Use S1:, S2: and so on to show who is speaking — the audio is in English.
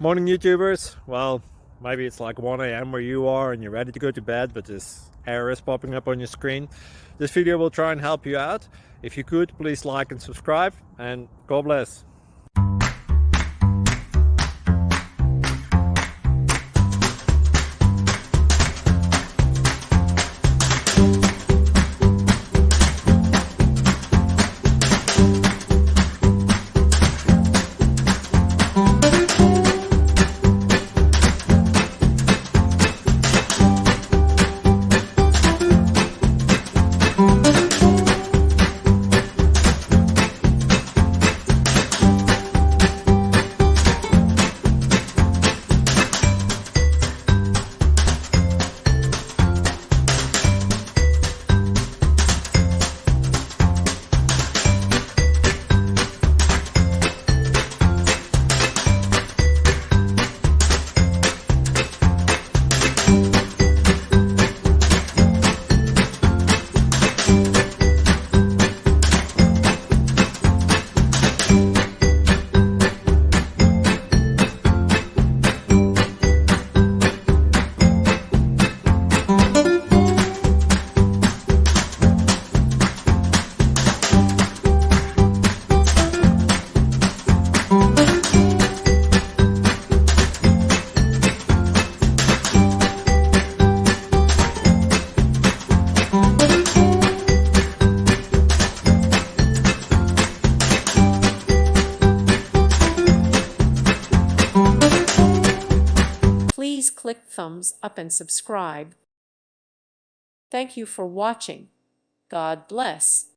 S1: Morning YouTubers. Well, maybe it's like 1 a.m. where you are and you're ready to go to bed, but this error is popping up on your screen. This video will try and help you out. If you could, please like and subscribe, and God bless.
S2: Please click thumbs up and subscribe. Thank you for watching. God bless.